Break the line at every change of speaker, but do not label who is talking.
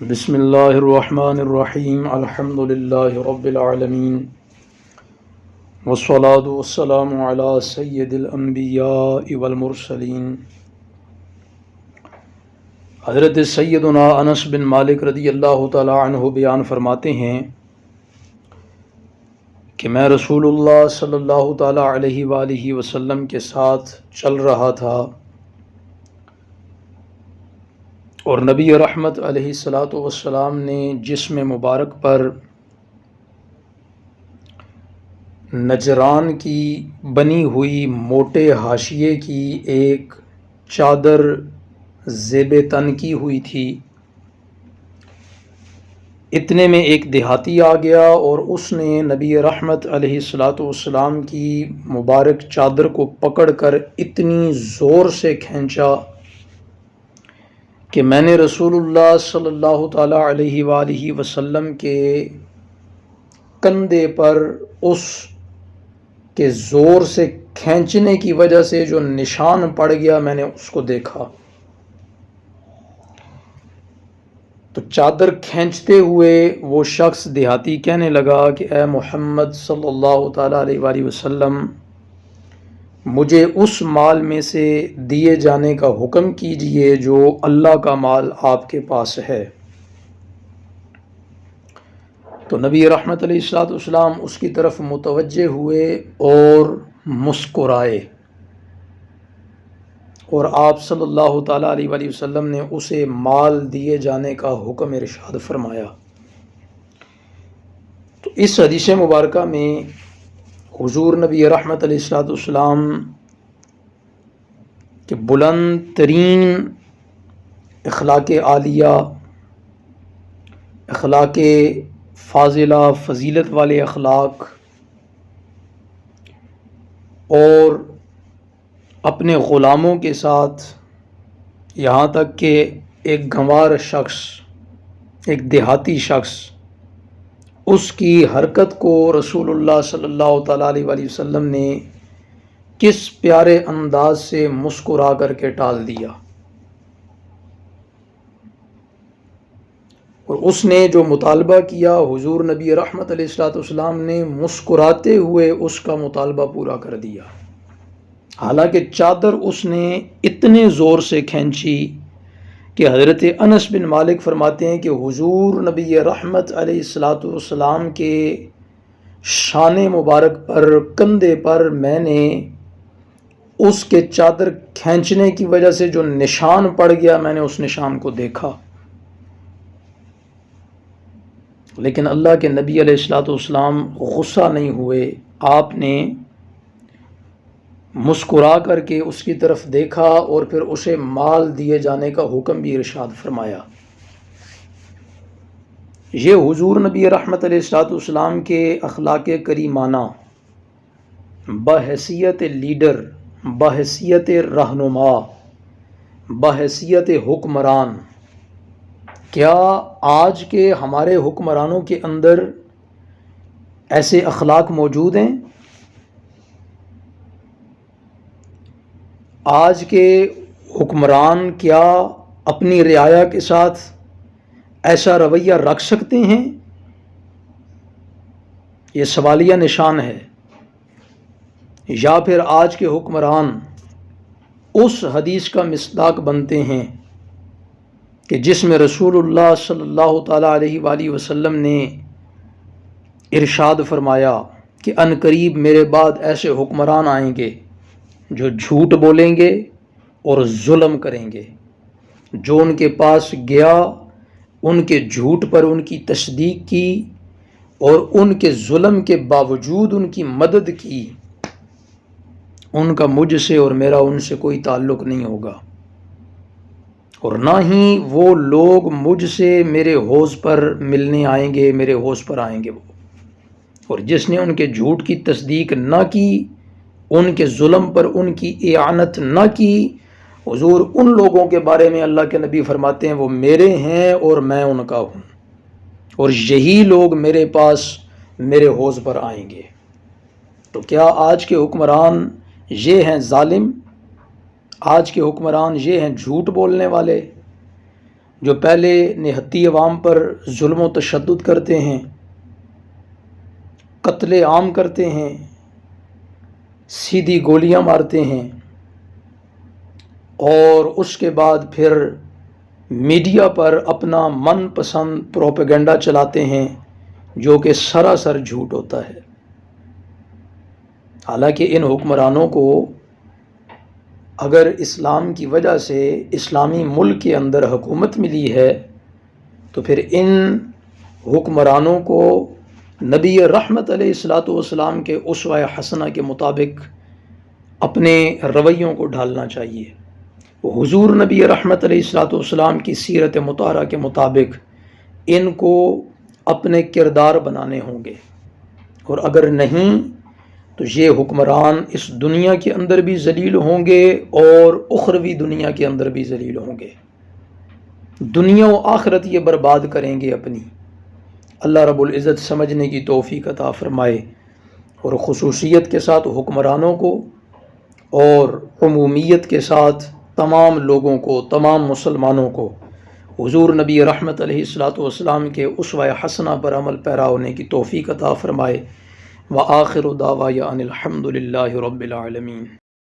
بسم اللہ الرحمن الرحیم الحمد للہ رب العالمین والصلاة والسلام علی سید الانبیاء والمرسلین حضرت سیدنا انس بن مالک رضی اللہ تعالی عنہ بیان فرماتے ہیں کہ میں رسول اللہ صلی اللہ تعالی علیہ وآلہ وسلم کے ساتھ چل رہا تھا اور نبی رحمت علیہ الصلاۃ والسلام نے جسم مبارک پر نجران کی بنی ہوئی موٹے حاشیے کی ایک چادر زیب تن کی ہوئی تھی۔ اتنے میں ایک دیہاتی آ گیا اور اس نے نبی رحمت علیہ الصلاۃ والسلام کی مبارک چادر کو پکڑ کر اتنی زور سے کھینچا کہ میں نے رسول اللہ صلی اللہ تعالی علیہ وآلہ وسلم کے کندھے پر اس کے زور سے کھینچنے کی وجہ سے جو نشان پڑ گیا میں نے اس کو دیکھا۔ تو چادر کھینچتے ہوئے وہ شخص دیہاتی کہنے لگا کہ اے محمد صلی اللہ تعالی علیہ وآلہ وسلم، مجھے اس مال میں سے دیے جانے کا حکم کیجئے جو اللہ کا مال آپ کے پاس ہے۔ تو نبی رحمت علیہ الصلوۃ والسلام اس کی طرف متوجہ ہوئے اور مسکرائے، اور آپ صلی اللہ تعالیٰ علیہ وآلہ وسلم نے اسے مال دیے جانے کا حکم ارشاد فرمایا۔ تو اس حدیث مبارکہ میں حضور نبی رحمت علیہ الصلوۃ والسلام کہ بلند ترین اخلاق عالیہ، اخلاق فاضلہ، فضیلت والے اخلاق، اور اپنے غلاموں کے ساتھ یہاں تک کہ ایک گنوار شخص، ایک دیہاتی شخص، اس کی حرکت کو رسول اللہ صلی اللہ تعالیٰ علیہ وآلہ وسلم نے کس پیارے انداز سے مسکرا کر کے ٹال دیا، اور اس نے جو مطالبہ کیا حضور نبی رحمت علیہ الصلوۃ والسلام نے مسکراتے ہوئے اس کا مطالبہ پورا کر دیا۔ حالانکہ چادر اس نے اتنے زور سے کھینچی کہ حضرت انس بن مالک فرماتے ہیں کہ حضور نبی رحمت علیہ الصلوۃ والسلام کے شان مبارک پر، کندھے پر میں نے اس کے چادر کھینچنے کی وجہ سے جو نشان پڑ گیا میں نے اس نشان کو دیکھا۔ لیکن اللہ کے نبی علیہ الصلوۃ والسلام غصہ نہیں ہوئے، آپ نے مسکرا کر کے اس کی طرف دیکھا اور پھر اسے مال دیے جانے کا حکم بھی ارشاد فرمایا۔ یہ حضور نبی رحمت علیہ الصلوۃ والسلام کے اخلاق کریمانہ بحیثیت لیڈر، بحیثیت رہنما، بحیثیت حکمران۔ کیا آج کے ہمارے حکمرانوں کے اندر ایسے اخلاق موجود ہیں؟ آج کے حکمران کیا اپنی رعایا کے ساتھ ایسا رویہ رکھ سکتے ہیں؟ یہ سوالیہ نشان ہے۔ یا پھر آج کے حکمران اس حدیث کا مصداق بنتے ہیں کہ جس میں رسول اللہ صلی اللہ تعالیٰ علیہ وآلہ وسلم نے ارشاد فرمایا کہ ان قریب میرے بعد ایسے حکمران آئیں گے جو جھوٹ بولیں گے اور ظلم کریں گے۔ جو ان کے پاس گیا ان کے جھوٹ پر ان کی تصدیق کی اور ان کے ظلم کے باوجود ان کی مدد کی، ان کا مجھ سے اور میرا ان سے کوئی تعلق نہیں ہوگا، اور نہ ہی وہ لوگ مجھ سے میرے حوض پر ملنے آئیں گے، میرے حوض پر آئیں گے وہ۔ اور جس نے ان کے جھوٹ کی تصدیق نہ کی، ان کے ظلم پر ان کی اعانت نہ کی، حضور ان لوگوں کے بارے میں اللہ کے نبی فرماتے ہیں وہ میرے ہیں اور میں ان کا ہوں، اور یہی لوگ میرے پاس میرے حوض پر آئیں گے۔ تو کیا آج کے حکمران یہ ہیں ظالم؟ آج کے حکمران یہ ہیں جھوٹ بولنے والے؟ جو پہلے نہتی عوام پر ظلم و تشدد کرتے ہیں، قتل عام کرتے ہیں، سیدھی گولیاں مارتے ہیں، اور اس کے بعد پھر میڈیا پر اپنا من پسند پروپیگنڈا چلاتے ہیں جو کہ سراسر جھوٹ ہوتا ہے۔ حالانکہ ان حکمرانوں کو اگر اسلام کی وجہ سے اسلامی ملک کے اندر حکومت ملی ہے تو پھر ان حکمرانوں کو نبی رحمت علیہ والسلام کے اسوہ حسنہ کے مطابق اپنے رویوں کو ڈھالنا چاہیے۔ حضور نبی رحمت علیہ والسلام کی سیرت مطہرہ کے مطابق ان کو اپنے کردار بنانے ہوں گے، اور اگر نہیں تو یہ حکمران اس دنیا کے اندر بھی ذلیل ہوں گے اور اخروی دنیا کے اندر بھی ذلیل ہوں گے، دنیا و آخرت یہ برباد کریں گے اپنی۔ اللہ رب العزت سمجھنے کی توفیق عطا فرمائے، اور خصوصیت کے ساتھ حکمرانوں کو اور عمومیت کے ساتھ تمام لوگوں کو، تمام مسلمانوں کو حضور نبی رحمت علیہ والسلام کے اسوہ حسنہ پر عمل پیرا ہونے کی توفیق عطا فرمائے۔ وآخر دعوایا ان الحمد للہ رب العالمین۔